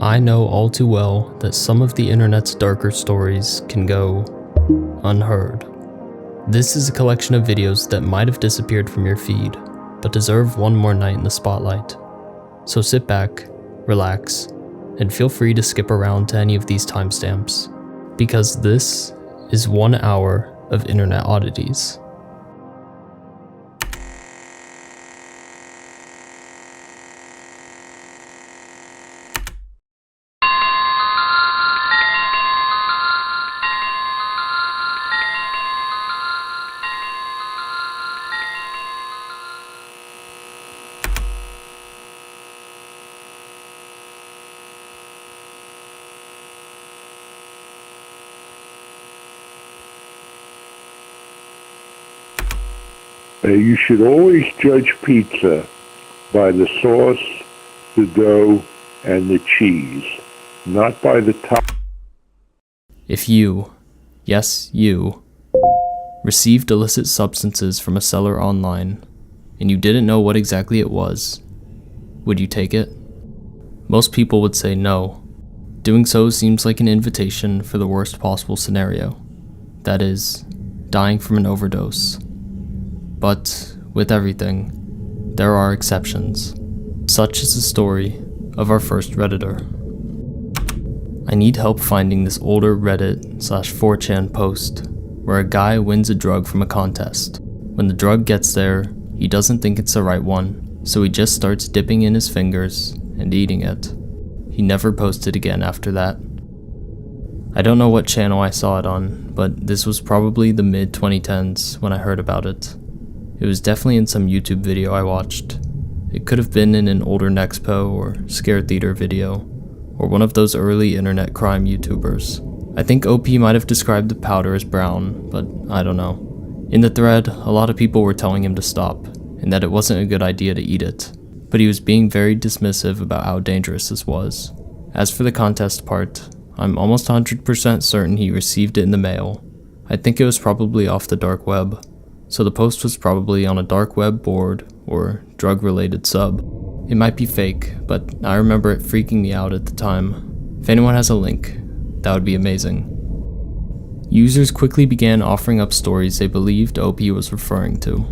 I know all too well that some of the internet's darker stories can go unheard. This is a collection of videos that might have disappeared from your feed, but deserve one more night in the spotlight. So sit back, relax, and feel free to skip around to any of these timestamps, because this is 1 hour of internet oddities. You should always judge pizza by the sauce, the dough, and the cheese, not by the top. If you, yes you, received illicit substances from a seller online, and you didn't know what exactly it was, would you take it? Most people would say no. Doing so seems like an invitation for the worst possible scenario, that is, dying from an overdose. But with everything, there are exceptions. Such is the story of our first Redditor. I need help finding this older Reddit/4chan post where a guy wins a drug from a contest. When the drug gets there, he doesn't think it's the right one, so he just starts dipping in his fingers and eating it. He never posted again after that. I don't know what channel I saw it on, but this was probably the mid-2010s when I heard about it. It was definitely in some YouTube video I watched. It could have been in an older Nexpo or Scare Theater video, or one of those early internet crime YouTubers. I think OP might have described the powder as brown, but I don't know. In the thread, a lot of people were telling him to stop, and that it wasn't a good idea to eat it, but he was being very dismissive about how dangerous this was. As for the contest part, I'm almost 100% certain he received it in the mail. I think it was probably off the dark web. So the post was probably on a dark web board or drug-related sub. It might be fake, but I remember it freaking me out at the time. If anyone has a link, that would be amazing. Users quickly began offering up stories they believed OP was referring to.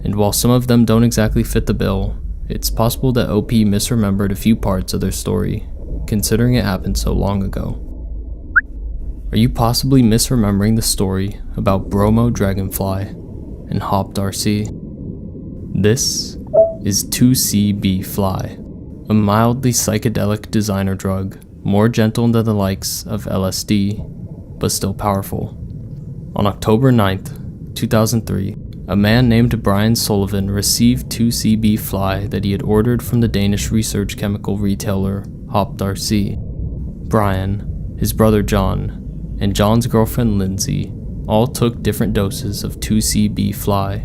And while some of them don't exactly fit the bill, it's possible that OP misremembered a few parts of their story, considering it happened so long ago. Are you possibly misremembering the story about Bromo Dragonfly and Hop Darcy? This is 2CB Fly, a mildly psychedelic designer drug, more gentle than the likes of LSD, but still powerful. On October 9th, 2003, a man named Brian Sullivan received 2CB Fly that he had ordered from the Danish research chemical retailer Hop Darcy. Brian, his brother John, and John's girlfriend Lindsay all took different doses of 2CB Fly,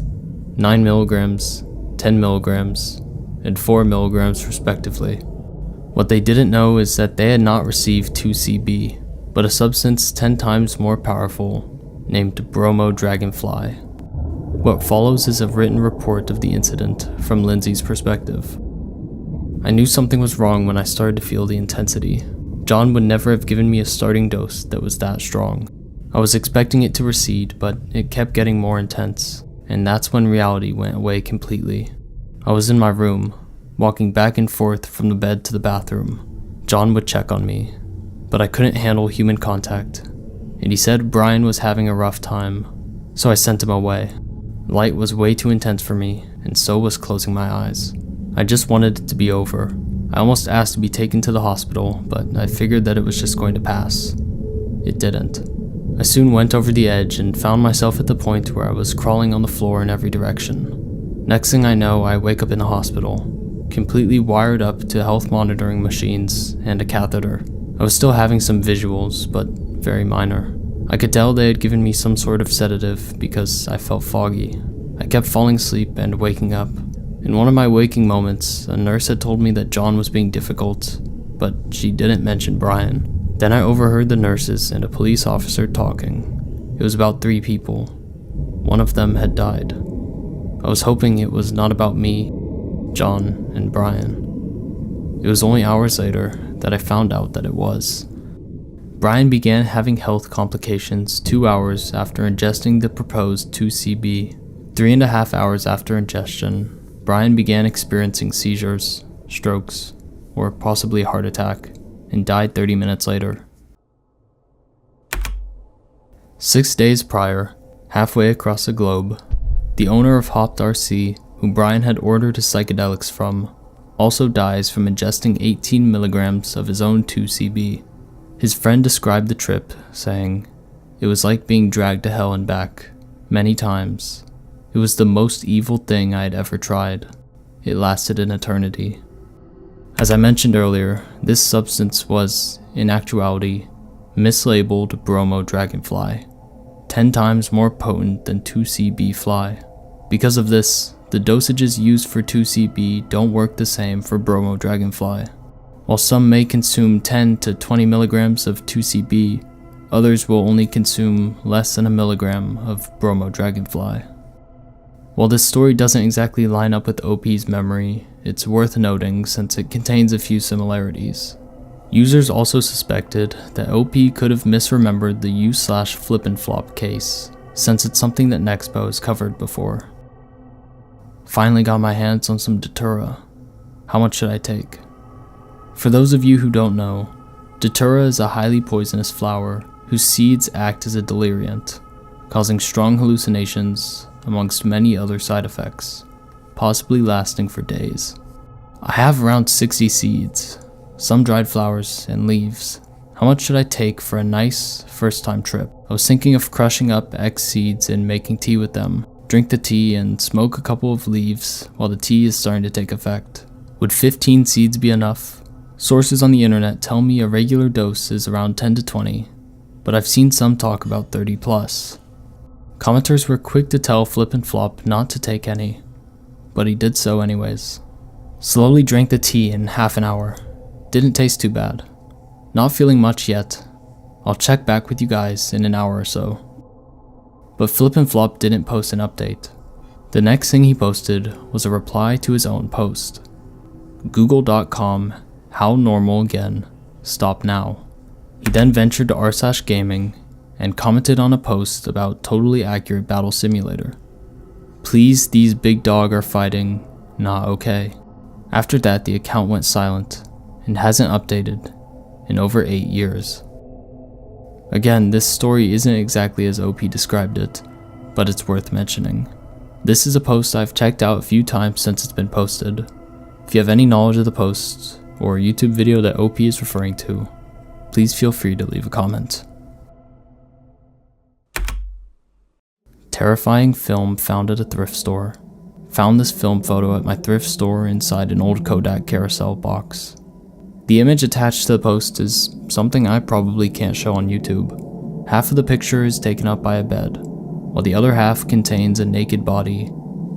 9 milligrams, 10 milligrams, and 4 milligrams respectively. What they didn't know is that they had not received 2CB, but a substance 10 times more powerful named Bromo Dragonfly. What follows is a written report of the incident from Lindsay's perspective. I knew something was wrong when I started to feel the intensity. John would never have given me a starting dose that was that strong. I was expecting it to recede, but it kept getting more intense, and that's when reality went away completely. I was in my room, walking back and forth from the bed to the bathroom. John would check on me, but I couldn't handle human contact, and he said Brian was having a rough time, so I sent him away. Light was way too intense for me, and so was closing my eyes. I just wanted it to be over. I almost asked to be taken to the hospital, but I figured that it was just going to pass. It didn't. I soon went over the edge and found myself at the point where I was crawling on the floor in every direction. Next thing I know, I wake up in a hospital, completely wired up to health monitoring machines and a catheter. I was still having some visuals, but very minor. I could tell they had given me some sort of sedative because I felt foggy. I kept falling asleep and waking up. In one of my waking moments, a nurse had told me that John was being difficult, but she didn't mention Brian. Then I overheard the nurses and a police officer talking. It was about 3 people. One of them had died. I was hoping it was not about me, John, and Brian. It was only hours later that I found out that it was. Brian began having health complications 2 hours after ingesting the proposed 2CB. 3.5 hours after ingestion, Brian began experiencing seizures, strokes, or possibly a heart attack, and died 30 minutes later. 6 days prior, halfway across the globe, the owner of Hopped RC, whom Brian had ordered his psychedelics from, also dies from ingesting 18 milligrams of his own 2CB. His friend described the trip, saying, "It was like being dragged to hell and back, many times. It was the most evil thing I had ever tried. It lasted an eternity." As I mentioned earlier, this substance was, in actuality, mislabeled bromo dragonfly, 10 times more potent than 2CB fly. Because of this, the dosages used for 2CB don't work the same for bromo dragonfly. While some may consume 10 to 20 milligrams of 2CB, others will only consume less than a milligram of bromo dragonfly. While this story doesn't exactly line up with OP's memory, it's worth noting since it contains a few similarities. Users also suspected that OP could have misremembered the U/flip and flop case, since it's something that Nexpo has covered before. Finally got my hands on some Datura. How much should I take? For those of you who don't know, Datura is a highly poisonous flower whose seeds act as a deliriant, causing strong hallucinations amongst many other side effects, possibly lasting for days. I have around 60 seeds, some dried flowers and leaves. How much should I take for a nice first-time trip? I was thinking of crushing up X seeds and making tea with them, drink the tea and smoke a couple of leaves while the tea is starting to take effect. Would 15 seeds be enough? Sources on the internet tell me a regular dose is around 10 to 20, but I've seen some talk about 30 plus. Commenters were quick to tell Flip and Flop not to take any, but he did so anyways. Slowly drank the tea in half an hour. Didn't taste too bad. Not feeling much yet. I'll check back with you guys in an hour or so. But Flip and Flop didn't post an update. The next thing he posted was a reply to his own post. Google.com, how normal again, stop now. He then ventured to r/gaming and commented on a post about totally accurate battle simulator. Please, these big dog are fighting, not okay. After that, the account went silent and hasn't updated in over 8 years. Again, this story isn't exactly as OP described it, but it's worth mentioning. This is a post I've checked out a few times since it's been posted. If you have any knowledge of the post or YouTube video that OP is referring to, please feel free to leave a comment. Terrifying film found at a thrift store. Found this film photo at my thrift store inside an old Kodak carousel box. The image attached to the post is something I probably can't show on YouTube. Half of the picture is taken up by a bed, while the other half contains a naked body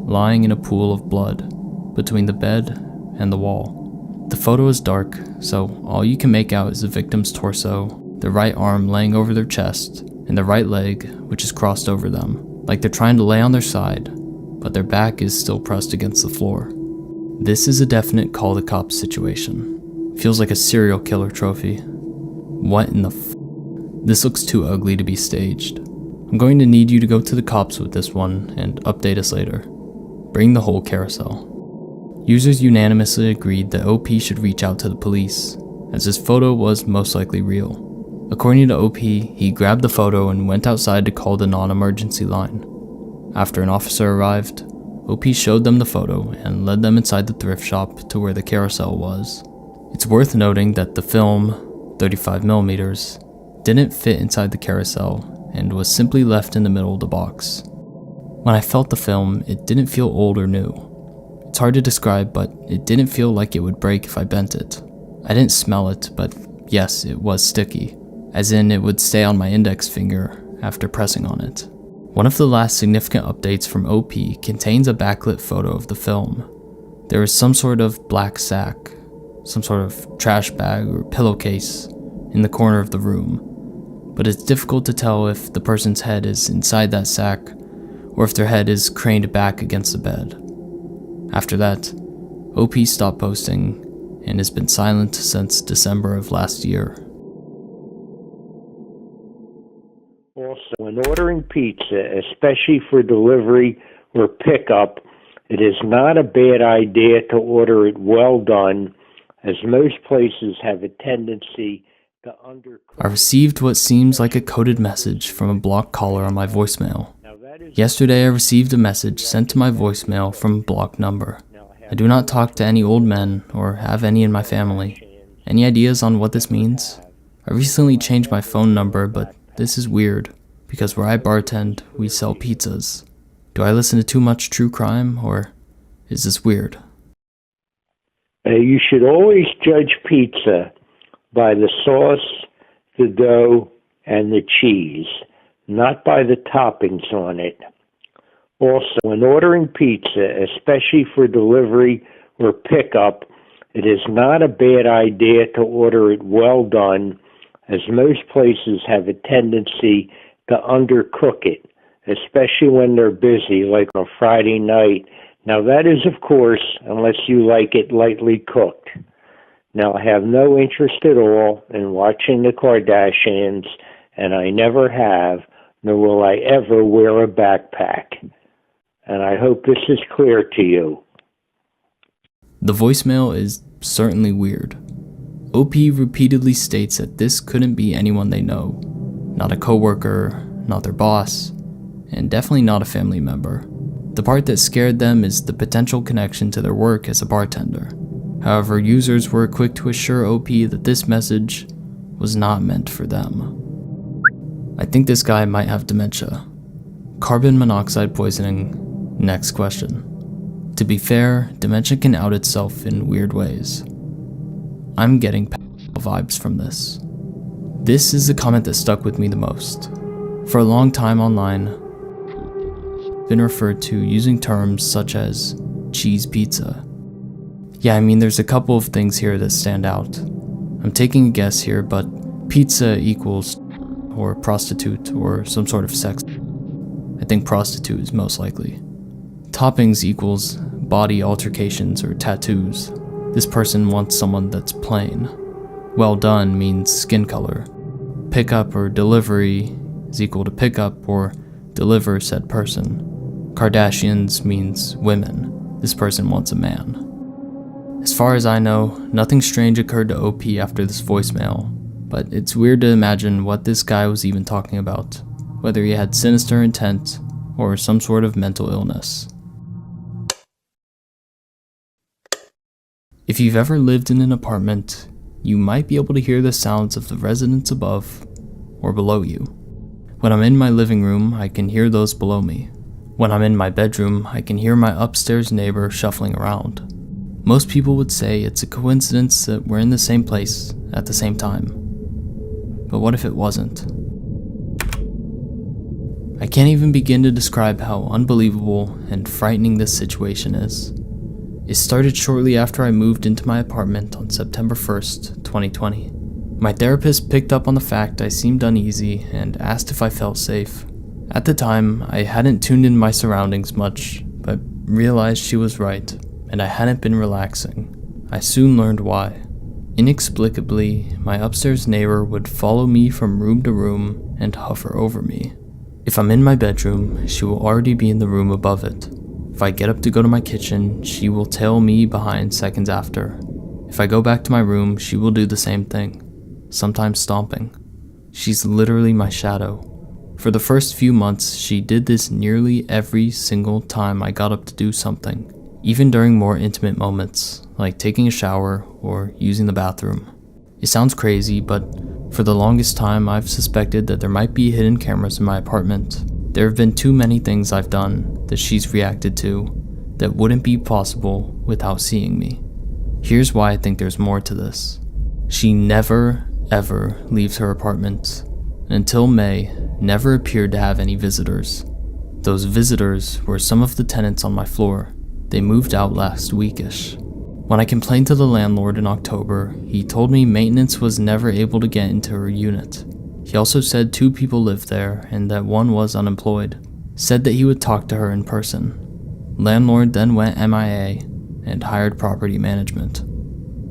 lying in a pool of blood between the bed and the wall. The photo is dark, so all you can make out is the victim's torso, their right arm laying over their chest, and the right leg which is crossed over them, like they're trying to lay on their side, but their back is still pressed against the floor. This is a definite call the cops situation. Feels like a serial killer trophy. What in the This looks too ugly to be staged. I'm going to need you to go to the cops with this one and update us later. Bring the whole carousel. Users unanimously agreed that OP should reach out to the police, as this photo was most likely real. According to OP, he grabbed the photo and went outside to call the non-emergency line. After an officer arrived, OP showed them the photo and led them inside the thrift shop to where the carousel was. It's worth noting that the film, 35mm, didn't fit inside the carousel and was simply left in the middle of the box. When I felt the film, it didn't feel old or new. It's hard to describe, but it didn't feel like it would break if I bent it. I didn't smell it, but yes, it was sticky, as in it would stay on my index finger after pressing on it. One of the last significant updates from OP contains a backlit photo of the film. There is some sort of black sack, some sort of trash bag or pillowcase in the corner of the room, but it's difficult to tell if the person's head is inside that sack or if their head is craned back against the bed. After that, OP stopped posting and has been silent since December of last year. Also, when ordering pizza, especially for delivery or pickup, it is not a bad idea to order it well done, as most places have a tendency to undercook. I received what seems like a coded message from a blocked caller on my voicemail. Yesterday I received a message sent to my voicemail from a blocked number. I do not talk to any old men or have any in my family. Any ideas on what this means? I recently changed my phone number, but this is weird, because where I bartend, we sell pizzas. Do I listen to too much true crime, or is this weird? You should always judge pizza by the sauce, the dough, and the cheese, not by the toppings on it. Also, when ordering pizza, especially for delivery or pickup, it is not a bad idea to order it well done, as most places have a tendency to undercook it, especially when they're busy, like on Friday night. Now that is, of course, unless you like it lightly cooked. Now, I have no interest at all in watching the Kardashians, and I never have, nor will I ever wear a backpack. And I hope this is clear to you. The voicemail is certainly weird. OP repeatedly states that this couldn't be anyone they know. Not a coworker, not their boss, and definitely not a family member. The part that scared them is the potential connection to their work as a bartender. However, users were quick to assure OP that this message was not meant for them. I think this guy might have dementia. Carbon monoxide poisoning. Next question. To be fair, dementia can out itself in weird ways. I'm getting vibes from this. This is the comment that stuck with me the most. For a long time online, been referred to using terms such as cheese pizza. Yeah, I mean, there's a couple of things here that stand out. I'm taking a guess here, but pizza equals or prostitute or some sort of sex. I think prostitute is most likely. Toppings equals body altercations or tattoos. This person wants someone that's plain. Well done means skin color. Pickup or delivery is equal to pickup or deliver said person. Kardashians means women. This person wants a man. As far as I know, nothing strange occurred to OP after this voicemail, but it's weird to imagine what this guy was even talking about, whether he had sinister intent or some sort of mental illness. If you've ever lived in an apartment, you might be able to hear the sounds of the residents above or below you. When I'm in my living room, I can hear those below me. When I'm in my bedroom, I can hear my upstairs neighbor shuffling around. Most people would say it's a coincidence that we're in the same place at the same time. But what if it wasn't? I can't even begin to describe how unbelievable and frightening this situation is. It started shortly after I moved into my apartment on September 1st, 2020. My therapist picked up on the fact I seemed uneasy and asked if I felt safe. At the time, I hadn't tuned in my surroundings much, but realized she was right, and I hadn't been relaxing. I soon learned why. Inexplicably, my upstairs neighbor would follow me from room to room and hover over me. If I'm in my bedroom, she will already be in the room above it. If I get up to go to my kitchen, she will tail me behind seconds after. If I go back to my room, she will do the same thing, sometimes stomping. She's literally my shadow. For the first few months, she did this nearly every single time I got up to do something, even during more intimate moments, like taking a shower or using the bathroom. It sounds crazy, but for the longest time I've suspected that there might be hidden cameras in my apartment. There have been too many things I've done that she's reacted to that wouldn't be possible without seeing me. Here's why I think there's more to this. She never, ever leaves her apartment, and until May, never appeared to have any visitors. Those visitors were some of the tenants on my floor. They moved out last weekish. When I complained to the landlord in October, he told me maintenance was never able to get into her unit. He also said 2 people lived there and that one was unemployed. Said that he would talk to her in person. Landlord then went MIA and hired property management.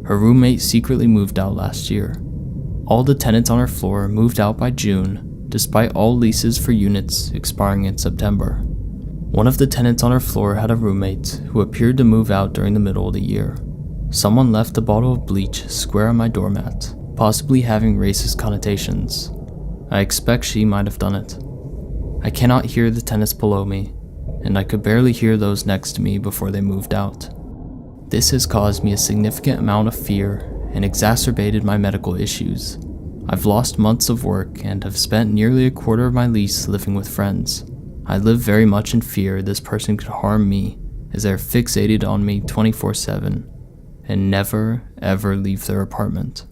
Her roommate secretly moved out last year. All the tenants on her floor moved out by June, despite all leases for units expiring in September. One of the tenants on her floor had a roommate who appeared to move out during the middle of the year. Someone left a bottle of bleach square on my doormat, possibly having racist connotations. I expect she might have done it. I cannot hear the tenants below me, and I could barely hear those next to me before they moved out. This has caused me a significant amount of fear and exacerbated my medical issues. I've lost months of work and have spent nearly a quarter of my lease living with friends. I live very much in fear this person could harm me, as they're fixated on me 24/7 and never ever leave their apartment.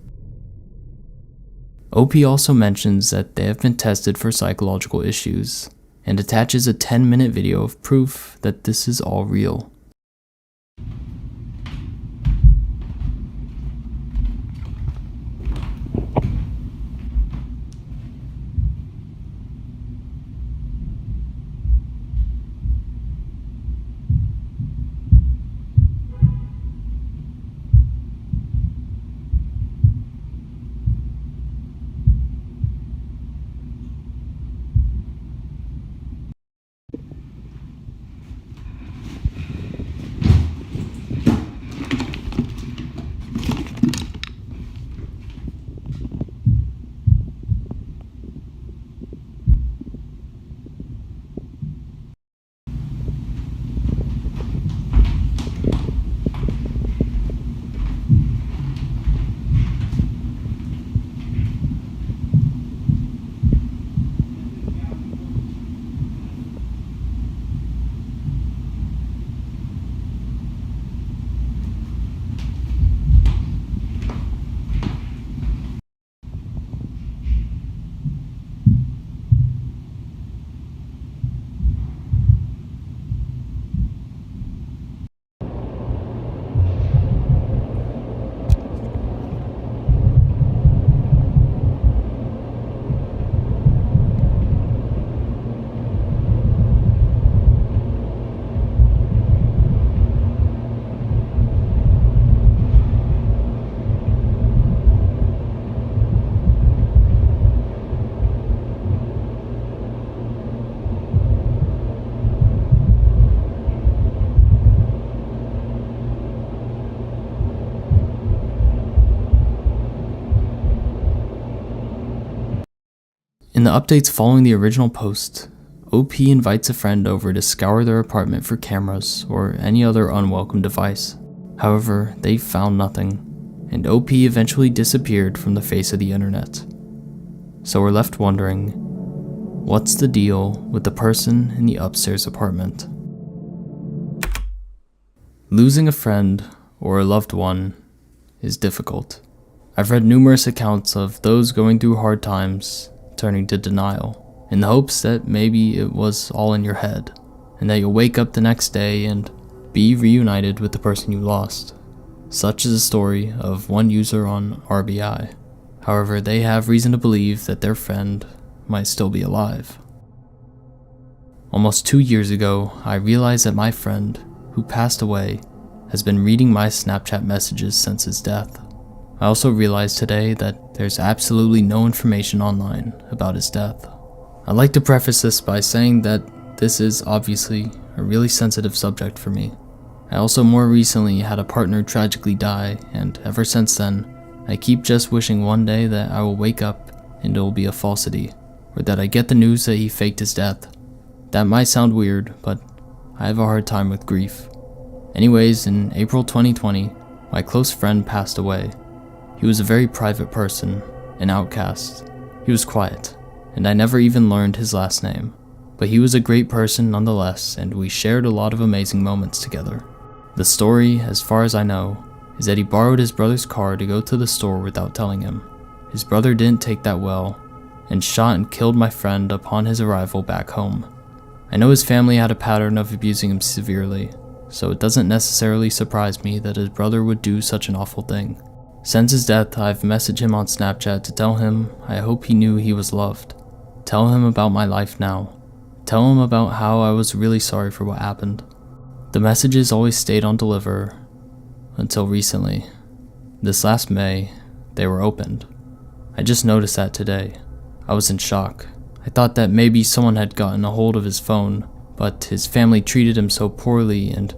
OP also mentions that they have been tested for psychological issues and attaches a 10-minute video of proof that this is all real. In the updates following the original post, OP invites a friend over to scour their apartment for cameras or any other unwelcome device. However, they found nothing, and OP eventually disappeared from the face of the internet. So we're left wondering, what's the deal with the person in the upstairs apartment? Losing a friend or a loved one is difficult. I've read numerous accounts of those going through hard times turning to denial, in the hopes that maybe it was all in your head, and that you'll wake up the next day and be reunited with the person you lost. Such is the story of one user on RBI. However, they have reason to believe that their friend might still be alive. Almost 2 years ago, I realized that my friend, who passed away, has been reading my Snapchat messages since his death. I also realized today that there's absolutely no information online about his death. I'd like to preface this by saying that this is obviously a really sensitive subject for me. I also more recently had a partner tragically die, and ever since then, I keep just wishing one day that I will wake up and it will be a falsity, or that I get the news that he faked his death. That might sound weird, but I have a hard time with grief. Anyways, in April 2020, my close friend passed away. He was a very private person, an outcast. He was quiet, and I never even learned his last name. But he was a great person nonetheless, and we shared a lot of amazing moments together. The story, as far as I know, is that he borrowed his brother's car to go to the store without telling him. His brother didn't take that well, and shot and killed my friend upon his arrival back home. I know his family had a pattern of abusing him severely, so it doesn't necessarily surprise me that his brother would do such an awful thing. Since his death, I've messaged him on Snapchat to tell him I hope he knew he was loved. Tell him about my life now. Tell him about how I was really sorry for what happened. The messages always stayed on deliver until recently. This last May, they were opened. I just noticed that today. I was in shock. I thought that maybe someone had gotten a hold of his phone, but his family treated him so poorly and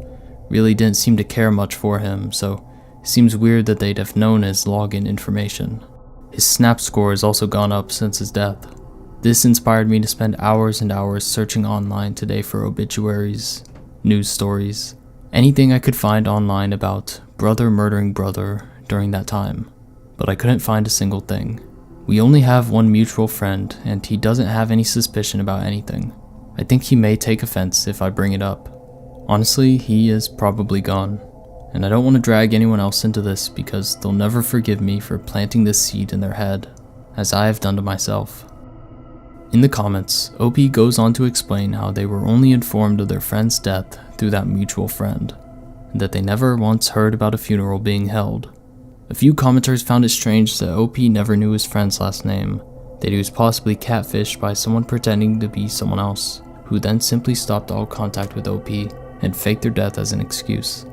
really didn't seem to care much for him, so it seems weird that they'd have known his login information. His Snap score has also gone up since his death. This inspired me to spend hours and hours searching online today for obituaries, news stories, anything I could find online about brother murdering brother during that time, but I couldn't find a single thing. We only have one mutual friend, and he doesn't have any suspicion about anything. I think he may take offense if I bring it up. Honestly, he is probably gone, and I don't want to drag anyone else into this because they'll never forgive me for planting this seed in their head, as I have done to myself. In the comments, OP goes on to explain how they were only informed of their friend's death through that mutual friend, and that they never once heard about a funeral being held. A few commenters found it strange that OP never knew his friend's last name, that he was possibly catfished by someone pretending to be someone else, who then simply stopped all contact with OP and faked their death as an excuse.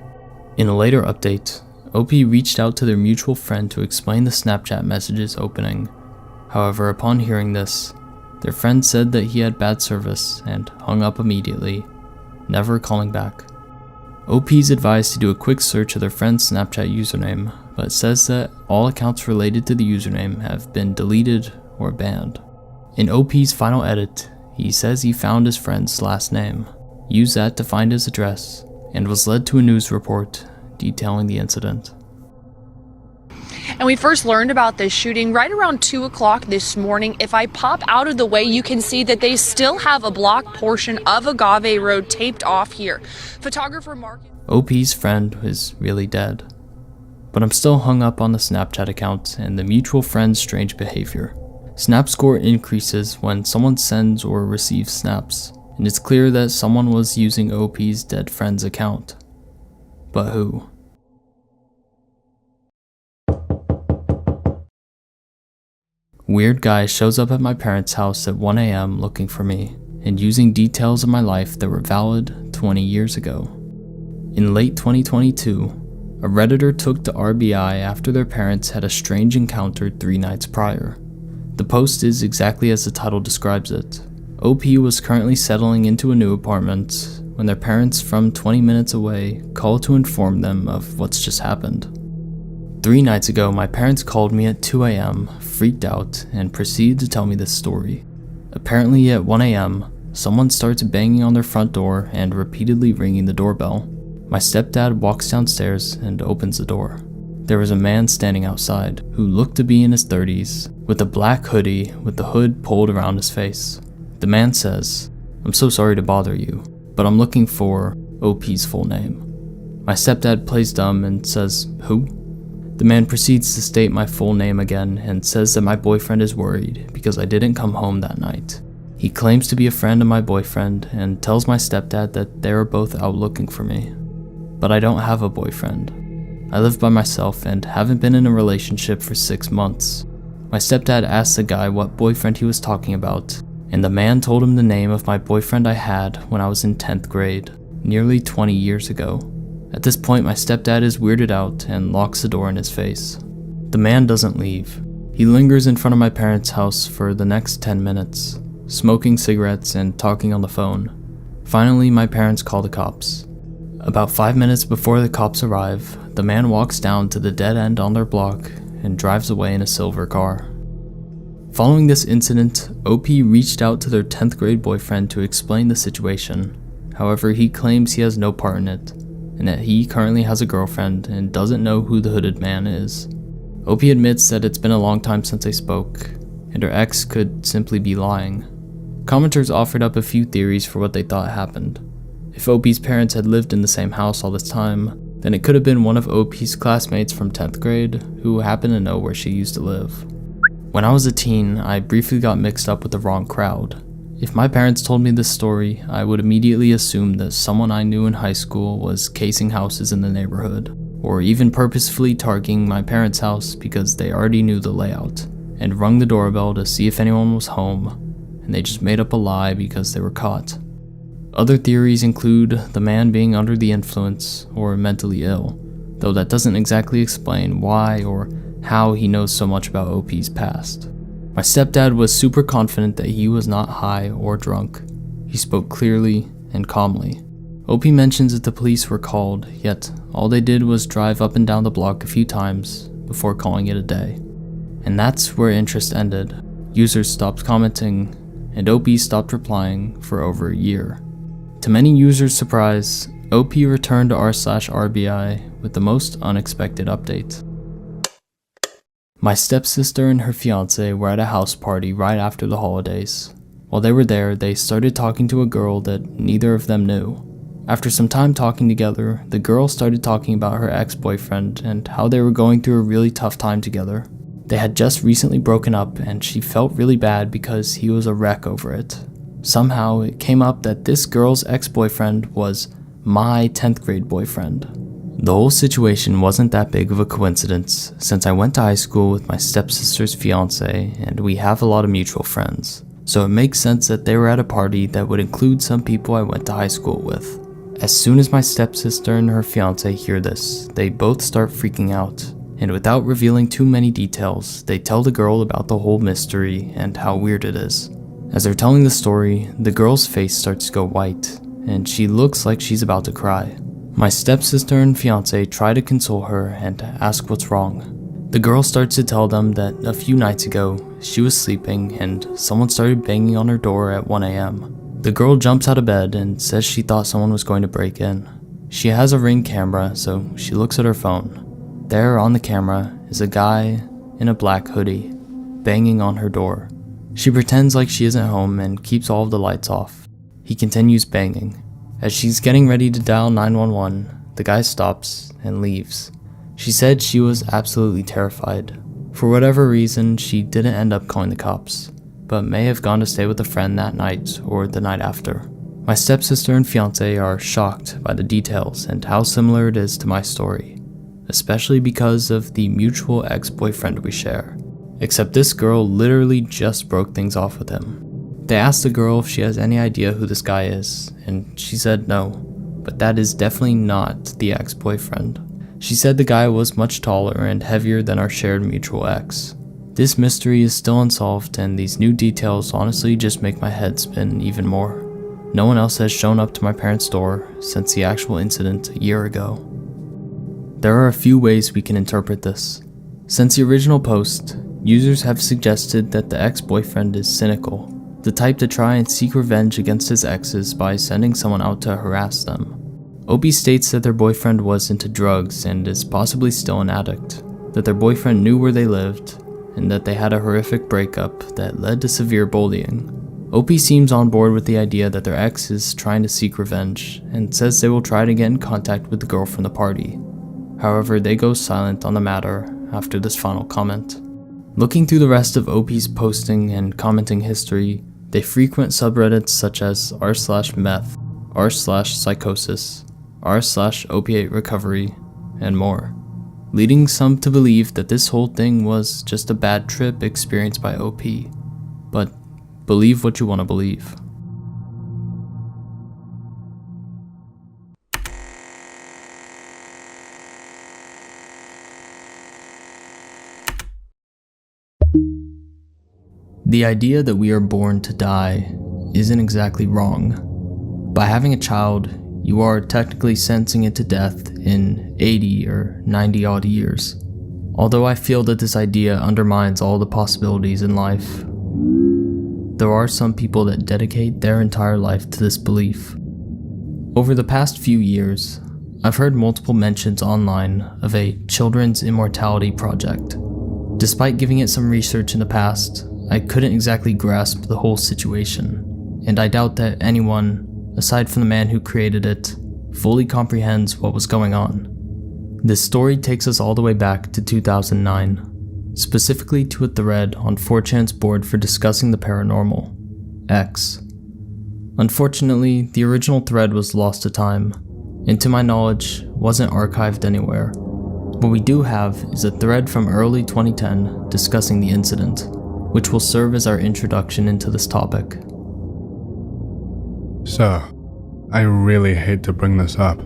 In a later update, OP reached out to their mutual friend to explain the Snapchat messages opening. However, upon hearing this, their friend said that he had bad service and hung up immediately, never calling back. OP's advised to do a quick search of their friend's Snapchat username, but says that all accounts related to the username have been deleted or banned. In OP's final edit, he says he found his friend's last name, used that to find his address, and was led to a news report detailing the incident. And we first learned about this shooting right around 2 o'clock this morning. If I pop out of the way, you can see that they still have a block portion of Agave Road taped off here. Photographer Mark... OP's friend is really dead, but I'm still hung up on the Snapchat account and the mutual friend's strange behavior. Snap score increases when someone sends or receives snaps, and it's clear that someone was using OP's dead friend's account. But who? Weird guy shows up at my parents' house at 1 a.m. looking for me, and using details of my life that were valid 20 years ago. In late 2022, a Redditor took to RBI after their parents had a strange encounter 3 nights prior. The post is exactly as the title describes it. OP was currently settling into a new apartment when their parents from 20 minutes away called to inform them of what's just happened. 3 nights ago, my parents called me at 2 a.m., freaked out, and proceeded to tell me this story. Apparently at 1 a.m., someone starts banging on their front door and repeatedly ringing the doorbell. My stepdad walks downstairs and opens the door. There was a man standing outside who looked to be in his 30s, with a black hoodie with the hood pulled around his face. The man says, "I'm so sorry to bother you, but I'm looking for OP's full name." My stepdad plays dumb and says, "Who?" The man proceeds to state my full name again and says that my boyfriend is worried because I didn't come home that night. He claims to be a friend of my boyfriend and tells my stepdad that they are both out looking for me. But I don't have a boyfriend. I live by myself and haven't been in a relationship for 6 months. My stepdad asked the guy what boyfriend he was talking about, and the man told him the name of my boyfriend I had when I was in 10th grade, nearly 20 years ago. At this point, my stepdad is weirded out and locks the door in his face. The man doesn't leave. He lingers in front of my parents' house for the next 10 minutes, smoking cigarettes and talking on the phone. Finally, my parents call the cops. About 5 minutes before the cops arrive, the man walks down to the dead end on their block and drives away in a silver car. Following this incident, OP reached out to their 10th grade boyfriend to explain the situation. However, he claims he has no part in it, and that he currently has a girlfriend and doesn't know who the hooded man is. OP admits that it's been a long time since they spoke, and her ex could simply be lying. Commenters offered up a few theories for what they thought happened. If OP's parents had lived in the same house all this time, then it could have been one of OP's classmates from 10th grade who happened to know where she used to live. When I was a teen, I briefly got mixed up with the wrong crowd. If my parents told me this story, I would immediately assume that someone I knew in high school was casing houses in the neighborhood, or even purposefully targeting my parents' house because they already knew the layout, and rung the doorbell to see if anyone was home, and they just made up a lie because they were caught. Other theories include the man being under the influence or mentally ill. though that doesn't exactly explain why or how he knows so much about OP's past. My stepdad was super confident that he was not high or drunk. He spoke clearly and calmly. OP mentions that the police were called, yet all they did was drive up and down the block a few times before calling it a day. And that's where interest ended. Users stopped commenting, and OP stopped replying for over a year. To many users' surprise, OP returned to r/RBI with the most unexpected update. My stepsister and her fiance were at a house party right after the holidays. While they were there, they started talking to a girl that neither of them knew. After some time talking together, the girl started talking about her ex-boyfriend and how they were going through a really tough time together. They had just recently broken up and she felt really bad because he was a wreck over it. Somehow it came up that this girl's ex-boyfriend was my 10th grade boyfriend. The whole situation wasn't that big of a coincidence since I went to high school with my stepsister's fiance and we have a lot of mutual friends. So it makes sense that they were at a party that would include some people I went to high school with. As soon as my stepsister and her fiance hear this, they both start freaking out, and without revealing too many details, they tell the girl about the whole mystery and how weird it is. As they're telling the story, the girl's face starts to go white, and she looks like she's about to cry. My stepsister and fiance try to console her and ask what's wrong. The girl starts to tell them that a few nights ago, she was sleeping and someone started banging on her door at 1 a.m. The girl jumps out of bed and says she thought someone was going to break in. She has a Ring camera, so she looks at her phone. There on the camera is a guy in a black hoodie, banging on her door. She pretends like she isn't home and keeps all of the lights off. He continues banging. As she's getting ready to dial 911, the guy stops and leaves. She said she was absolutely terrified. For whatever reason, she didn't end up calling the cops, but may have gone to stay with a friend that night or the night after. My stepsister and fiance are shocked by the details and how similar it is to my story, especially because of the mutual ex-boyfriend we share. Except this girl literally just broke things off with him. They asked the girl if she has any idea who this guy is, and she said no, but that is definitely not the ex-boyfriend. She said the guy was much taller and heavier than our shared mutual ex. This mystery is still unsolved, and these new details honestly just make my head spin even more. No one else has shown up to my parents' door since the actual incident a year ago. There are a few ways we can interpret this. Since the original post, users have suggested that the ex-boyfriend is cynical, the type to try and seek revenge against his exes by sending someone out to harass them. OP states that their boyfriend was into drugs and is possibly still an addict, that their boyfriend knew where they lived, and that they had a horrific breakup that led to severe bullying. OP seems on board with the idea that their ex is trying to seek revenge, and says they will try to get in contact with the girl from the party. However, they go silent on the matter after this final comment. Looking through the rest of OP's posting and commenting history, they frequent subreddits such as r/meth, r/psychosis, r/opiate recovery, and more, leading some to believe that this whole thing was just a bad trip experienced by OP. But believe what you want to believe. The idea that we are born to die isn't exactly wrong. By having a child, you are technically sentencing it to death in 80 or 90 odd years. Although I feel that this idea undermines all the possibilities in life, there are some people that dedicate their entire life to this belief. Over the past few years, I've heard multiple mentions online of a children's immortality project. Despite giving it some research in the past, I couldn't exactly grasp the whole situation, and I doubt that anyone, aside from the man who created it, fully comprehends what was going on. This story takes us all the way back to 2009, specifically to a thread on 4chan's board for discussing the paranormal, X. Unfortunately, the original thread was lost to time, and to my knowledge, wasn't archived anywhere. What we do have is a thread from early 2010 discussing the incident, which will serve as our introduction into this topic. So, I really hate to bring this up,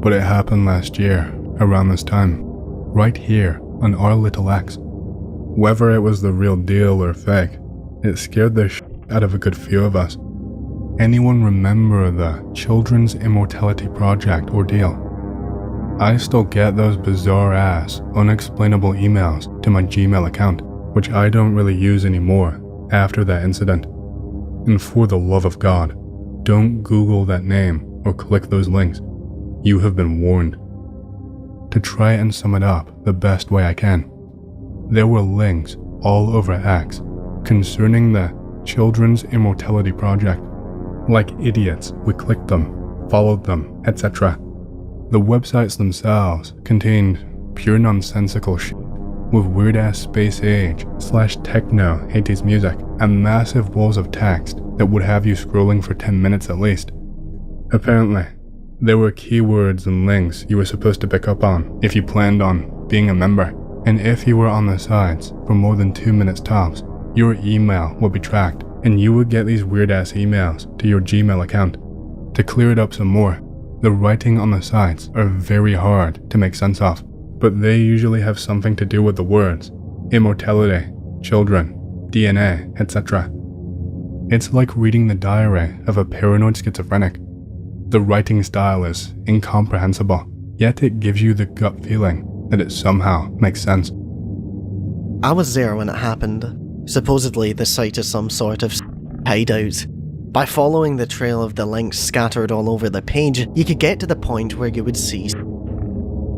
but it happened last year, around this time, right here on our little X. Whether it was the real deal or fake, it scared the out of a good few of us. Anyone remember the Children's Immortality Project ordeal? I still get those bizarre-ass, unexplainable emails to my Gmail account, which I don't really use anymore after that incident. And for the love of God, don't Google that name or click those links. You have been warned. To try and sum it up the best way I can, there were links all over X concerning the Children's Immortality Project. Like idiots, we clicked them, followed them, etc. The websites themselves contained pure nonsensical shit with weird-ass space age / techno 80s music and massive walls of text that would have you scrolling for 10 minutes at least. Apparently, there were keywords and links you were supposed to pick up on if you planned on being a member, and if you were on the sites for more than 2 minutes tops, your email would be tracked and you would get these weird-ass emails to your Gmail account. To clear it up some more, the writing on the sites are very hard to make sense of, but they usually have something to do with the words immortality, children, DNA, etc. It's like reading the diary of a paranoid schizophrenic. The writing style is incomprehensible, yet it gives you the gut feeling that it somehow makes sense. I was there when it happened. Supposedly the site is some sort of hideout. By following the trail of the links scattered all over the page, you could get to the point where you would see.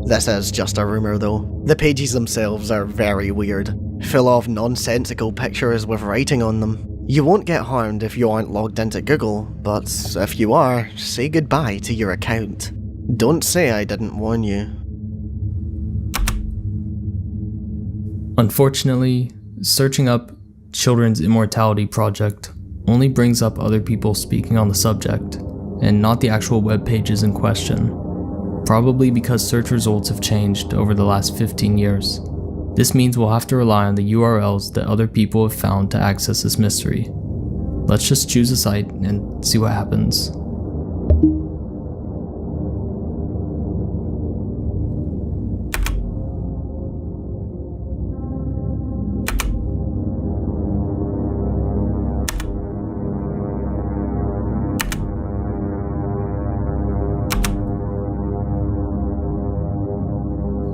This is just a rumour though. The pages themselves are very weird, full of nonsensical pictures with writing on them. You won't get harmed if you aren't logged into Google, but if you are, say goodbye to your account. Don't say I didn't warn you. Unfortunately, searching up Children's Immortality Project only brings up other people speaking on the subject, and not the actual web pages in question, probably because search results have changed over the last 15 years. This means we'll have to rely on the URLs that other people have found to access this mystery. Let's just choose a site and see what happens.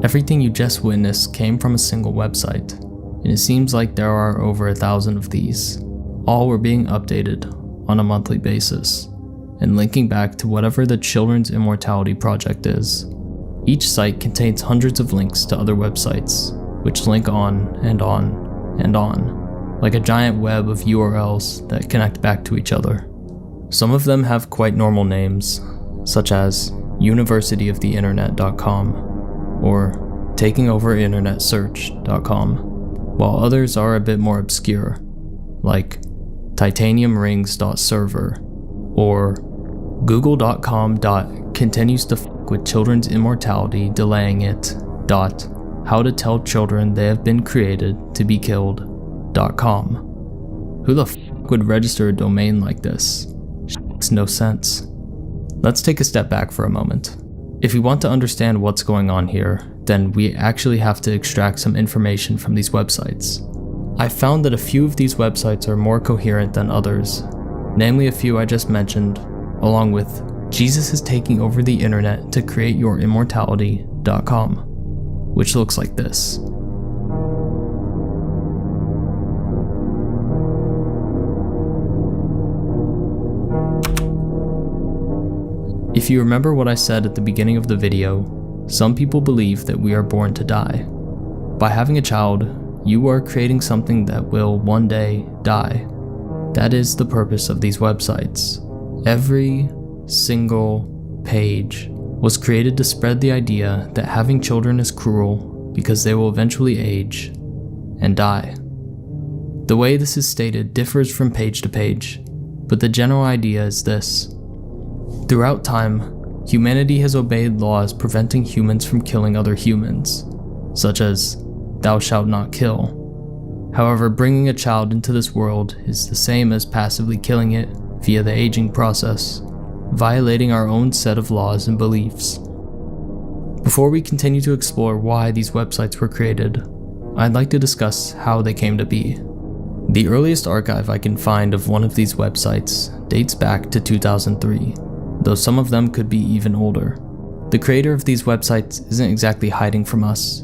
Everything you just witnessed came from a single website, and it seems like there are over 1,000 of these. All were being updated on a monthly basis, and linking back to whatever the Children's Immortality Project is. Each site contains hundreds of links to other websites, which link on and on and on, like a giant web of URLs that connect back to each other. Some of them have quite normal names, such as universityoftheinternet.com or takingoverinternetsearch.com, while others are a bit more obscure, like titaniumrings.server or google.com.continues to fuck with children's immortality, delaying it, how to tell children they have been created to be killed.com. Who the fuck would register a domain like this? Makes no sense. Let's take a step back for a moment. If we want to understand what's going on here, then we actually have to extract some information from these websites. I found that a few of these websites are more coherent than others, namely a few I just mentioned, along with Jesus is taking over the internet to create your immortality.com, which looks like this. If you remember what I said at the beginning of the video, some people believe that we are born to die. By having a child, you are creating something that will one day die. That is the purpose of these websites. Every single page was created to spread the idea that having children is cruel because they will eventually age and die. The way this is stated differs from page to page, but the general idea is this. Throughout time, humanity has obeyed laws preventing humans from killing other humans, such as thou shalt not kill. However, bringing a child into this world is the same as passively killing it via the aging process, violating our own set of laws and beliefs. Before we continue to explore why these websites were created, I'd like to discuss how they came to be. The earliest archive I can find of one of these websites dates back to 2003, though some of them could be even older. The creator of these websites isn't exactly hiding from us.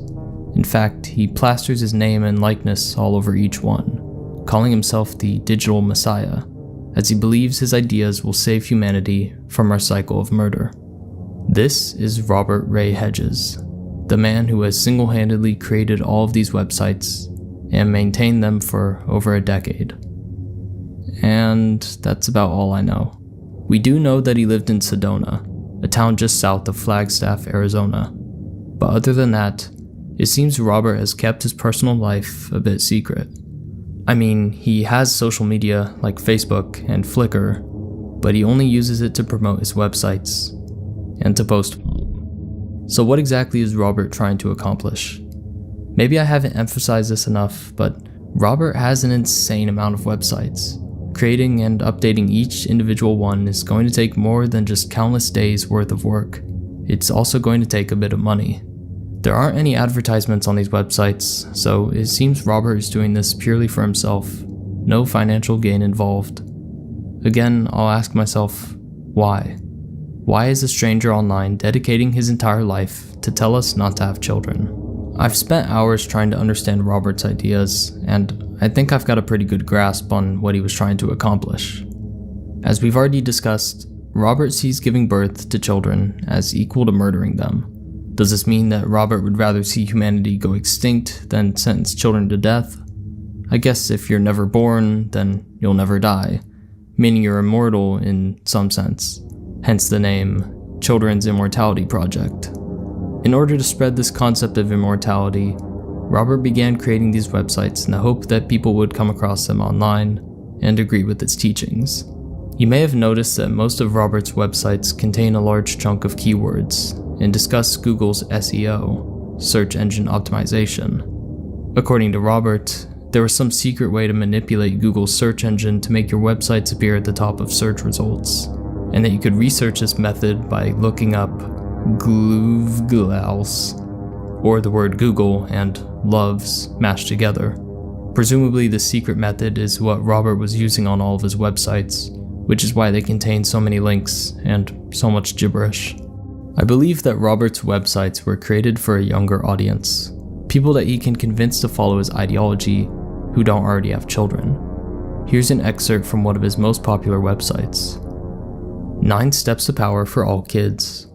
In fact, he plasters his name and likeness all over each one, calling himself the Digital Messiah, as he believes his ideas will save humanity from our cycle of murder. This is Robert Ray Hedges, the man who has single-handedly created all of these websites and maintained them for over a decade. And that's about all I know. We do know that he lived in Sedona, a town just south of Flagstaff, Arizona. But other than that, it seems Robert has kept his personal life a bit secret. I mean, he has social media like Facebook and Flickr, but he only uses it to promote his websites and to post. So what exactly is Robert trying to accomplish? Maybe I haven't emphasized this enough, but Robert has an insane amount of websites. Creating and updating each individual one is going to take more than just countless days worth of work. It's also going to take a bit of money. There aren't any advertisements on these websites, so it seems Robert is doing this purely for himself. No financial gain involved. Again, I'll ask myself, why? Why is a stranger online dedicating his entire life to tell us not to have children? I've spent hours trying to understand Robert's ideas, and I think I've got a pretty good grasp on what he was trying to accomplish. As we've already discussed, Robert sees giving birth to children as equal to murdering them. Does this mean that Robert would rather see humanity go extinct than sentence children to death? I guess if you're never born, then you'll never die, meaning you're immortal in some sense, hence the name Children's Immortality Project. In order to spread this concept of immortality, Robert began creating these websites in the hope that people would come across them online and agree with its teachings. You may have noticed that most of Robert's websites contain a large chunk of keywords and discuss Google's SEO, search engine optimization. According to Robert, there was some secret way to manipulate Google's search engine to make your websites appear at the top of search results, and that you could research this method by looking up Gloovglaus, or the word Google and loves mashed together. Presumably the secret method is what Robert was using on all of his websites, which is why they contain so many links and so much gibberish. I believe that Robert's websites were created for a younger audience, people that he can convince to follow his ideology who don't already have children. Here's an excerpt from one of his most popular websites. 9 Steps to Power for All Kids.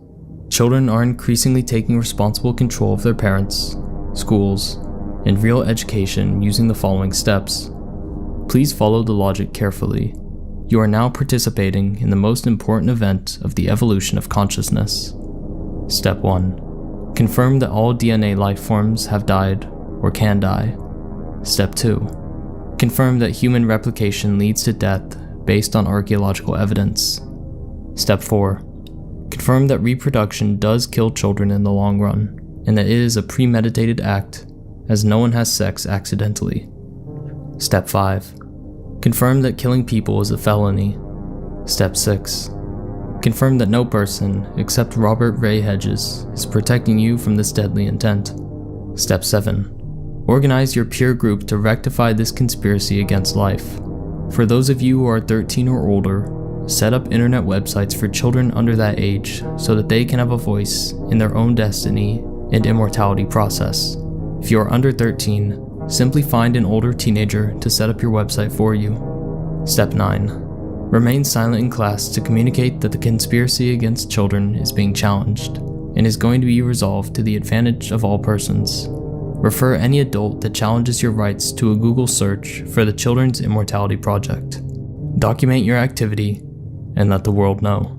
Children are increasingly taking responsible control of their parents, schools, and real education using the following steps. Please follow the logic carefully. You are now participating in the most important event of the evolution of consciousness. Step 1. Confirm that all DNA life forms have died or can die. Step 2. Confirm that human replication leads to death based on archaeological evidence. Step 4. Confirm that reproduction does kill children in the long run, and that it is a premeditated act, as no one has sex accidentally. Step 5. Confirm that killing people is a felony. Step 6. Confirm that no person, except Robert Ray Hedges, is protecting you from this deadly intent. Step 7. Organize your peer group to rectify this conspiracy against life. For those of you who are 13 or older, set up internet websites for children under that age so that they can have a voice in their own destiny and immortality process. If you are under 13, simply find an older teenager to set up your website for you. Step 9. Remain silent in class to communicate that the conspiracy against children is being challenged and is going to be resolved to the advantage of all persons. Refer any adult that challenges your rights to a Google search for the Children's Immortality Project. Document your activity and let the world know.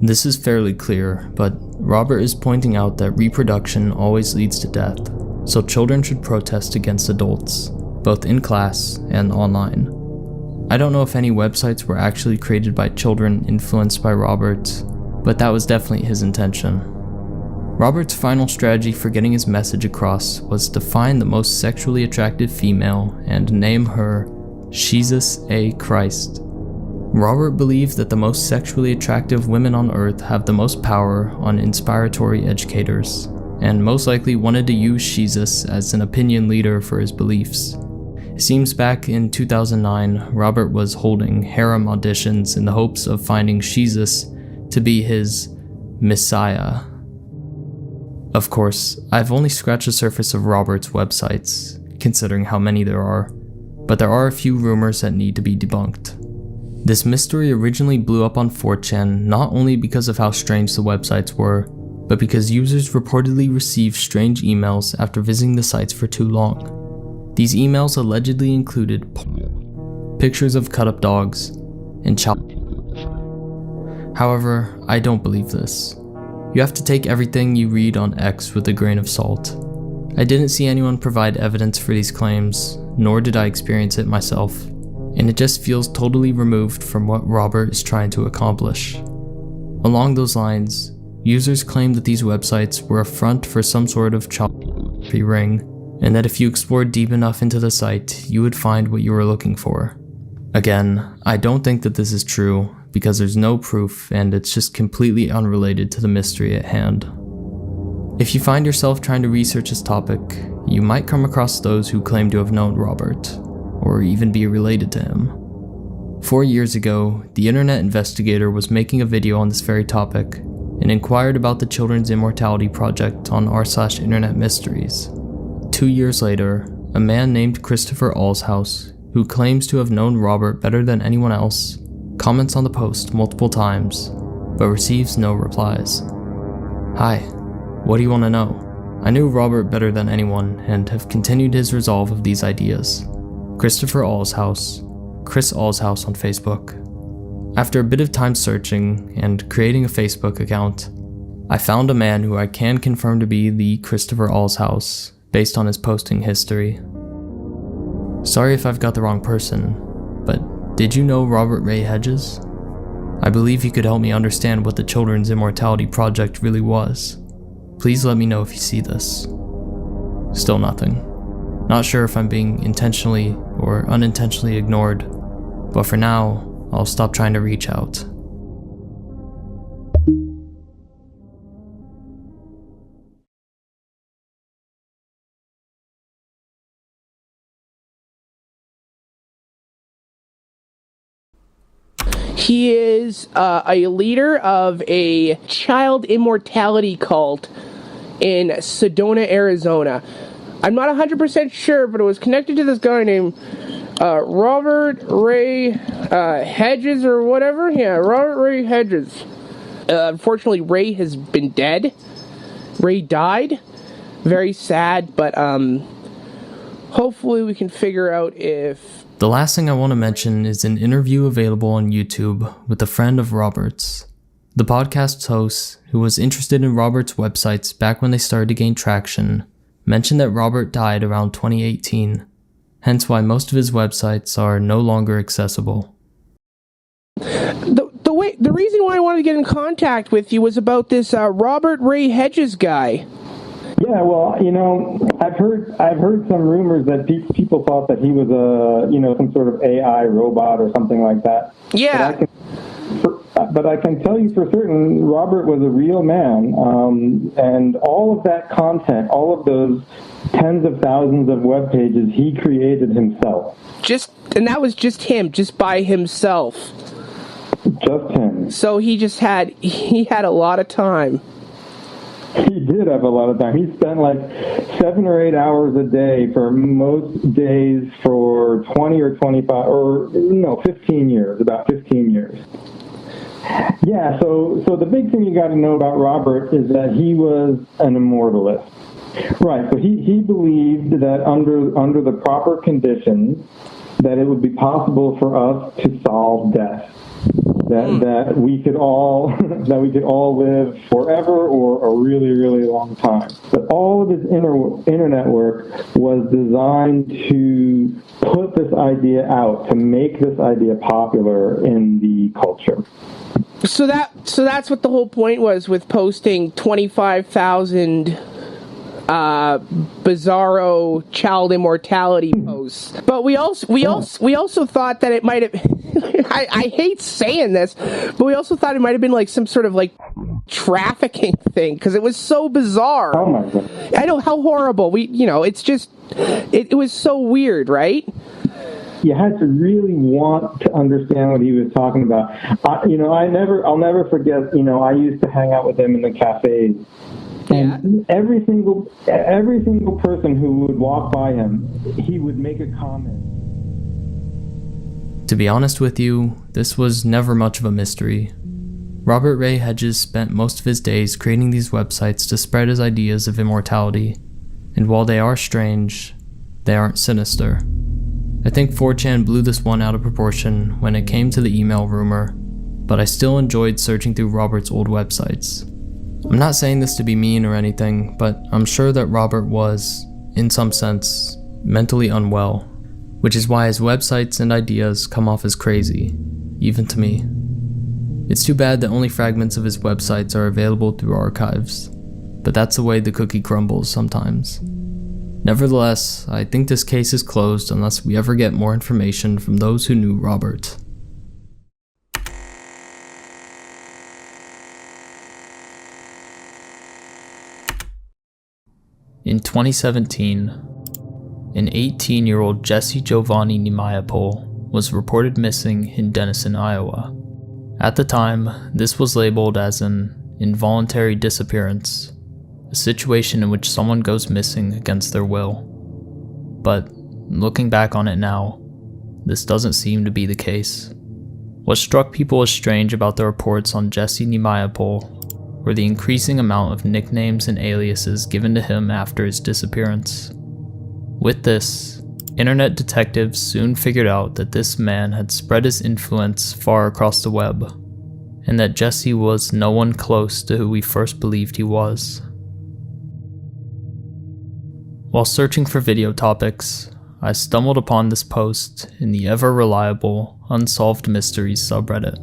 This is fairly clear, but Robert is pointing out that reproduction always leads to death, so children should protest against adults, both in class and online. I don't know if any websites were actually created by children influenced by Robert, but that was definitely his intention. Robert's final strategy for getting his message across was to find the most sexually attractive female and name her Jesus A. Christ. Robert believed that the most sexually attractive women on Earth have the most power on inspiratory educators, and most likely wanted to use Jesus as an opinion leader for his beliefs. It seems back in 2009, Robert was holding harem auditions in the hopes of finding Jesus to be his Messiah. Of course, I've only scratched the surface of Robert's websites, considering how many there are, but there are a few rumors that need to be debunked. This mystery originally blew up on 4chan not only because of how strange the websites were, but because users reportedly received strange emails after visiting the sites for too long. These emails allegedly included pictures of cut-up dogs and child. However, I don't believe this. You have to take everything you read on X with a grain of salt. I didn't see anyone provide evidence for these claims, nor did I experience it myself, and it just feels totally removed from what Robert is trying to accomplish. Along those lines, users claim that these websites were a front for some sort of child pornography ring, and that if you explored deep enough into the site, you would find what you were looking for. Again, I don't think that this is true, because there's no proof and it's just completely unrelated to the mystery at hand. If you find yourself trying to research this topic, you might come across those who claim to have known Robert, or even be related to him. 4 years ago, the Internet Investigator was making a video on this very topic, and inquired about the Children's Immortality Project on r/Internet Mysteries. 2 years later, a man named Christopher Allshouse, who claims to have known Robert better than anyone else, comments on the post multiple times, but receives no replies. Hi, what do you want to know? I knew Robert better than anyone and have continued his resolve of these ideas. Christopher Allshouse, Chris Allshouse on Facebook. After a bit of time searching and creating a Facebook account, I found a man who I can confirm to be the Christopher Allshouse based on his posting history. Sorry if I've got the wrong person, but did you know Robert Ray Hedges? I believe you could help me understand what the Children's Immortality Project really was. Please let me know if you see this. Still nothing. Not sure if I'm being intentionally or unintentionally ignored, but for now, I'll stop trying to reach out. He is a leader of a child immortality cult in Sedona, Arizona. I'm not 100% sure, but it was connected to this guy named Robert Ray Hedges or whatever. Yeah, Robert Ray Hedges. Unfortunately, Ray has been dead. Ray died. Very sad, but hopefully we can figure out if... The last thing I want to mention is an interview available on YouTube with a friend of Robert's. The podcast's host, who was interested in Robert's websites back when they started to gain traction, mentioned that Robert died around 2018, hence why most of his websites are no longer accessible. The reason why I wanted to get in contact with you was about this Robert Ray Hedges guy. Yeah, well, I've heard some rumors that people thought that he was some sort of AI robot or something like that. Yeah. But I can tell you for certain, Robert was a real man, and all of that content, all of those tens of thousands of web pages, he created himself. And that was just him, just by himself. Just him. So he had a lot of time. He did have a lot of time. He spent like 7 or 8 hours a day for most days for 20 or 25, 15 years, about 15 years. Yeah, so the big thing you got to know about Robert is that he was an immortalist. Right, so he believed that under the proper conditions, that it would be possible for us to solve death. That we could all live forever or a really, really long time. But all of his internet work was designed to put this idea out, to make this idea popular in the culture. So that's what the whole point was with posting 25,000 bizarro child immortality posts. But we also thought that it might have I hate saying this, but we also thought it might have been like some sort of like trafficking thing because it was so bizarre. Oh my God. I know, how horrible. It's just, it was so weird, right? You had to really want to understand what he was talking about. I'll never forget, I used to hang out with him in the cafes. And every single person who would walk by him, he would make a comment. To be honest with you, this was never much of a mystery. Robert Ray Hedges spent most of his days creating these websites to spread his ideas of immortality, and while they are strange, they aren't sinister. I think 4chan blew this one out of proportion when it came to the email rumor, but I still enjoyed searching through Robert's old websites. I'm not saying this to be mean or anything, but I'm sure that Robert was, in some sense, mentally unwell, which is why his websites and ideas come off as crazy, even to me. It's too bad that only fragments of his websites are available through archives, but that's the way the cookie crumbles sometimes. Nevertheless, I think this case is closed unless we ever get more information from those who knew Robert. In 2017, an 18-year-old Jesse Giovanni Neimapol was reported missing in Denison, Iowa. At the time, this was labeled as an involuntary disappearance, a situation in which someone goes missing against their will. But looking back on it now, this doesn't seem to be the case. What struck people as strange about the reports on Jesse Neimapol were the increasing amount of nicknames and aliases given to him after his disappearance. With this, internet detectives soon figured out that this man had spread his influence far across the web, and that Jesse was no one close to who we first believed he was. While searching for video topics, I stumbled upon this post in the ever-reliable Unsolved Mysteries subreddit.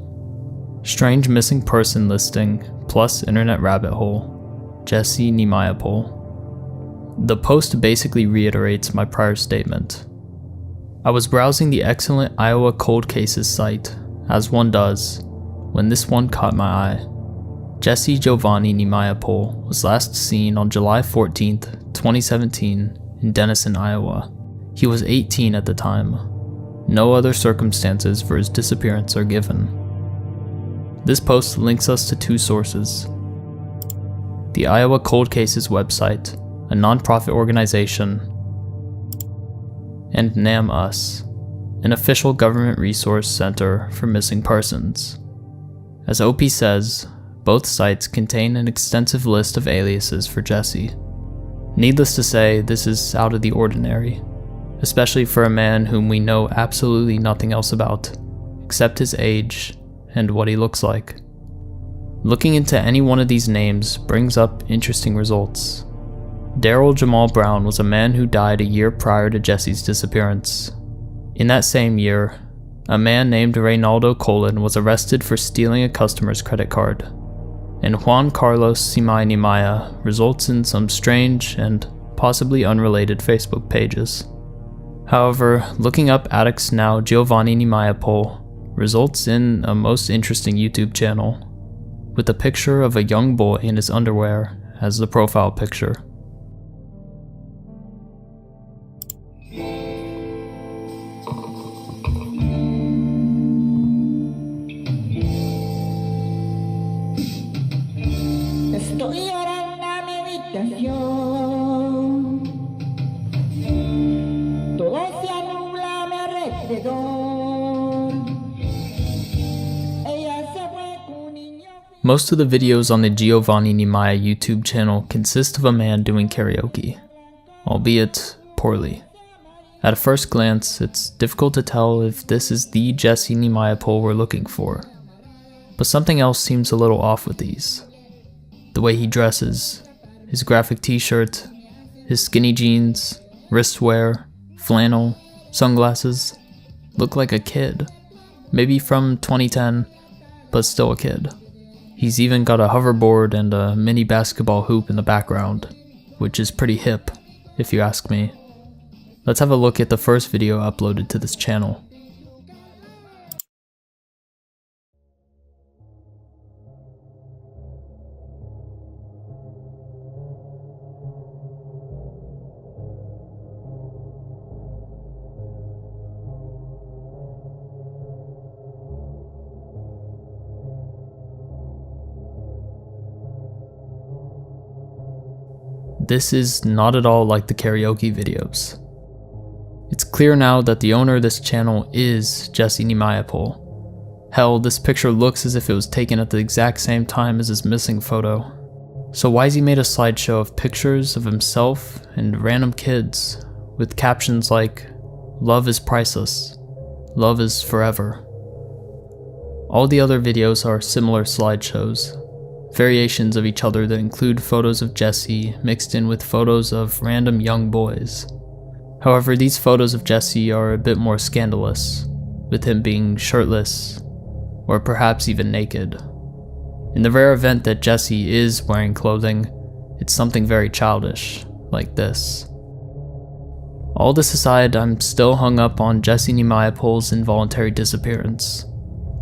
Strange missing person listing plus internet rabbit hole, Jesse Neimapol. The post basically reiterates my prior statement. I was browsing the excellent Iowa Cold Cases site, as one does, when this one caught my eye. Jesse Giovanni Neimapol was last seen on July 14th, 2017 in Denison, Iowa. He was 18 at the time. No other circumstances for his disappearance are given. This post links us to two sources: the Iowa Cold Cases website, a non-profit organization, and NamUs, an official government resource center for missing persons. As OP says, both sites contain an extensive list of aliases for Jesse. Needless to say, this is out of the ordinary, especially for a man whom we know absolutely nothing else about, except his age and what he looks like. Looking into any one of these names brings up interesting results. Daryl Jamal Brown was a man who died a year prior to Jesse's disappearance. In that same year, a man named Reynaldo Colon was arrested for stealing a customer's credit card, and Juan Carlos Simay Nimaya results in some strange and possibly unrelated Facebook pages. However, looking up addicts now Giovanni Neimapol results in a most interesting YouTube channel, with a picture of a young boy in his underwear as the profile picture. Estoy llorando a mi habitación, todo se nubla a mi alrededor. Ella se fue con un niño. Most of the videos on the Giovanni Nimaya YouTube channel consist of a man doing karaoke, albeit poorly. At a first glance, it's difficult to tell if this is the Jesse Neimapol we're looking for, but something else seems a little off with these. The way he dresses, his graphic t-shirt, his skinny jeans, wristwear, flannel, sunglasses, look like a kid. Maybe from 2010, but still a kid. He's even got a hoverboard and a mini basketball hoop in the background, which is pretty hip, if you ask me. Let's have a look at the first video uploaded to this channel. this is not at all like the karaoke videos. It's clear now that the owner of this channel is Jesse Neimapol. Hell, this picture looks as if it was taken at the exact same time as his missing photo. So why's he made a slideshow of pictures of himself and random kids with captions like, "Love is priceless. Love is forever." All the other videos are similar slideshows, variations of each other that include photos of Jesse mixed in with photos of random young boys. However, these photos of Jesse are a bit more scandalous, with him being shirtless, or perhaps even naked. In the rare event that Jesse is wearing clothing, it's something very childish, like this. All this aside, I'm still hung up on Jesse Neimapol's involuntary disappearance.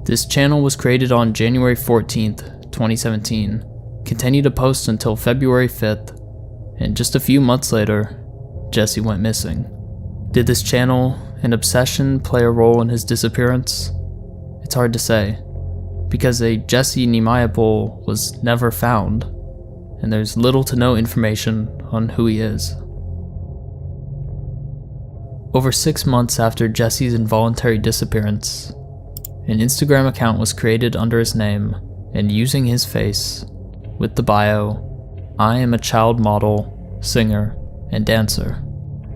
This channel was created on January 14th, 2017, continued to post until February 5th, and just a few months later, Jesse went missing. Did this channel and obsession play a role in his disappearance? It's hard to say, because a Jesse Neimapol was never found, and there's little to no information on who he is. Over 6 months after Jesse's involuntary disappearance, an Instagram account was created under his name and using his face, with the bio, "I am a child model, singer, and dancer,"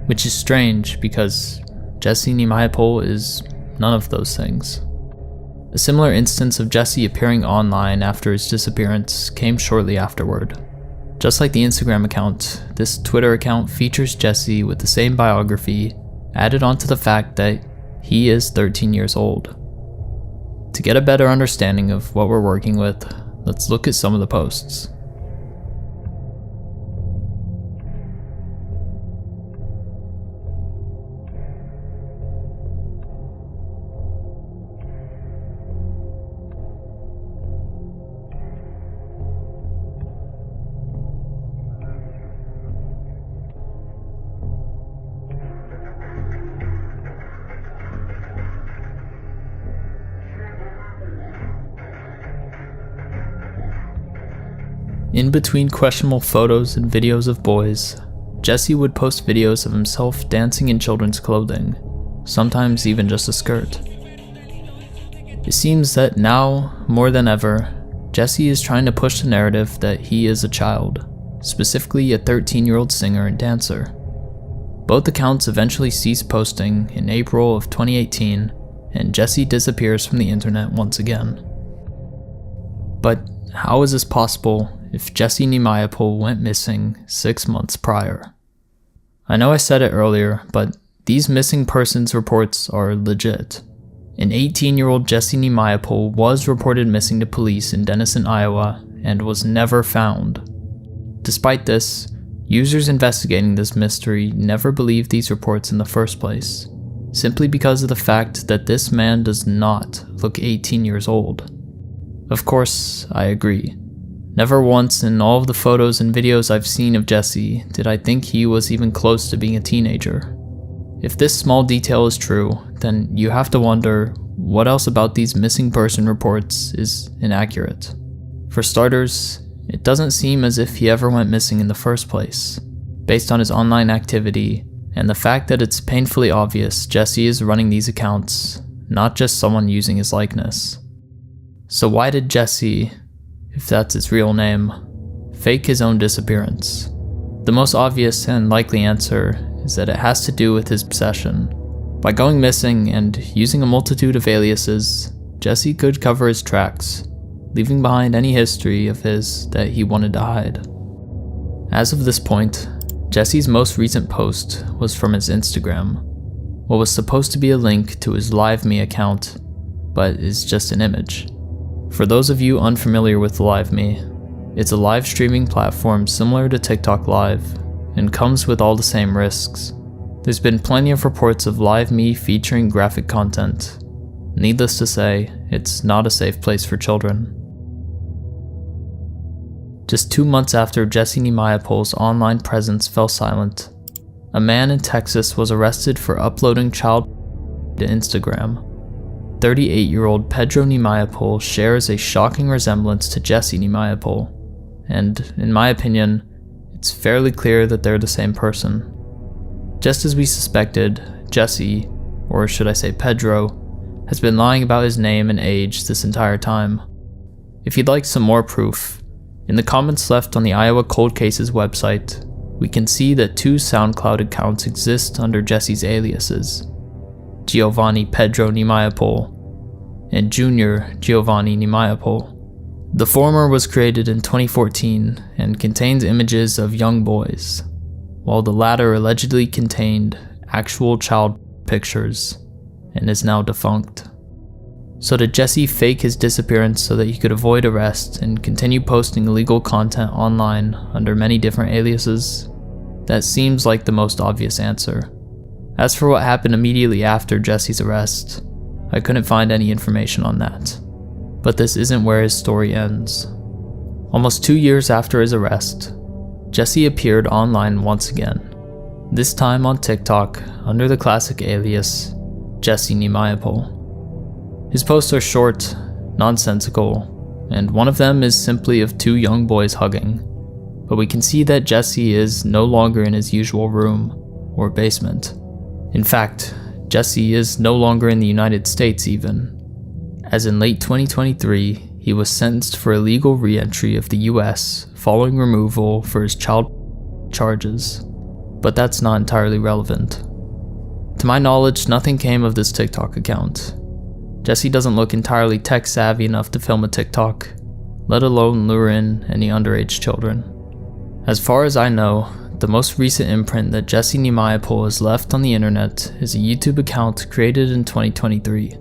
which is strange because Jesse Neimapol is none of those things. A similar instance of Jesse appearing online after his disappearance came shortly afterward. Just like the Instagram account, this Twitter account features Jesse with the same biography added onto the fact that he is 13 years old. To get a better understanding of what we're working with, let's look at some of the posts. In between questionable photos and videos of boys, Jesse would post videos of himself dancing in children's clothing, sometimes even just a skirt. It seems that now, more than ever, Jesse is trying to push the narrative that he is a child, specifically a 13-year-old singer and dancer. Both accounts eventually cease posting in April of 2018, and Jesse disappears from the internet once again. But how is this possible if Jesse Neimapol went missing 6 months prior? I know I said it earlier, but these missing persons reports are legit. An 18-year-old Jesse Neimapol was reported missing to police in Denison, Iowa, and was never found. Despite this, users investigating this mystery never believed these reports in the first place, simply because of the fact that this man does not look 18 years old. Of course, I agree. Never once in all of the photos and videos I've seen of Jesse did I think he was even close to being a teenager. If this small detail is true, then you have to wonder what else about these missing person reports is inaccurate. For starters, it doesn't seem as if he ever went missing in the first place, based on his online activity and the fact that it's painfully obvious Jesse is running these accounts, not just someone using his likeness. So why did Jesse, if that's his real name, fake his own disappearance? The most obvious and likely answer is that it has to do with his obsession. By going missing and using a multitude of aliases, Jesse could cover his tracks, leaving behind any history of his that he wanted to hide. As of this point, Jesse's most recent post was from his Instagram, what was supposed to be a link to his LiveMe account, but is just an image. For those of you unfamiliar with LiveMe, it's a live streaming platform similar to TikTok Live, and comes with all the same risks. There's been plenty of reports of LiveMe featuring graphic content. Needless to say, it's not a safe place for children. Just 2 months after Jesse Neimapol's online presence fell silent, a man in Texas was arrested for uploading child to Instagram. 38-year-old Pedro Neimapol shares a shocking resemblance to Jesse Neimapol, and, in my opinion, it's fairly clear that they're the same person. Just as we suspected, Jesse, or should I say Pedro, has been lying about his name and age this entire time. If you'd like some more proof, in the comments left on the Iowa Cold Cases website, we can see that 2 SoundCloud accounts exist under Jesse's aliases, Giovanni Pedro Neimapol and Junior Giovanni Neimapol. The former was created in 2014 and contains images of young boys, while the latter allegedly contained actual child pictures and is now defunct. So did Jesse fake his disappearance so that he could avoid arrest and continue posting illegal content online under many different aliases? That seems like the most obvious answer. As for what happened immediately after Jesse's arrest, I couldn't find any information on that. But this isn't where his story ends. Almost 2 years after his arrest, Jesse appeared online once again, this time on TikTok under the classic alias Jesse Neimapol. His posts are short, nonsensical, and one of them is simply of 2 young boys hugging, but we can see that Jesse is no longer in his usual room or basement. In fact, Jesse is no longer in the United States even, as in late 2023, he was sentenced for illegal re-entry of the US following removal for his child charges, but that's not entirely relevant. To my knowledge, nothing came of this TikTok account. Jesse doesn't look entirely tech savvy enough to film a TikTok, let alone lure in any underage children. As far as I know, the most recent imprint that Jesse Neimapol has left on the internet is a YouTube account created in 2023.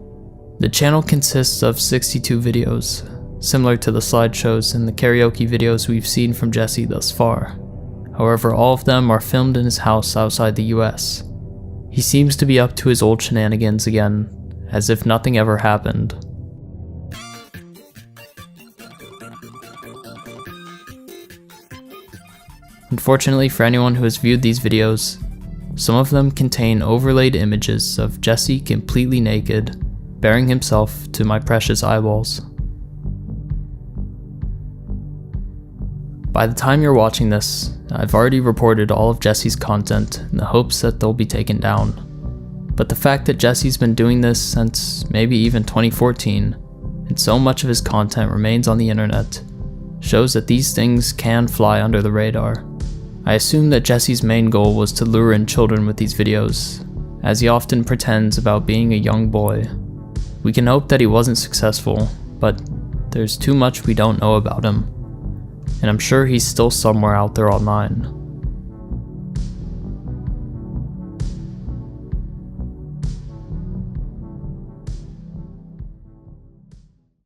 The channel consists of 62 videos, similar to the slideshows and the karaoke videos we've seen from Jesse thus far. However, all of them are filmed in his house outside the US. He seems to be up to his old shenanigans again, as if nothing ever happened. Unfortunately for anyone who has viewed these videos, some of them contain overlaid images of Jesse completely naked, baring himself to my precious eyeballs. By the time you're watching this, I've already reported all of Jesse's content in the hopes that they'll be taken down. But the fact that Jesse's been doing this since maybe even 2014, and so much of his content remains on the internet, shows that these things can fly under the radar. I assume that Jesse's main goal was to lure in children with these videos, as he often pretends about being a young boy. We can hope that he wasn't successful, but there's too much we don't know about him, and I'm sure he's still somewhere out there online.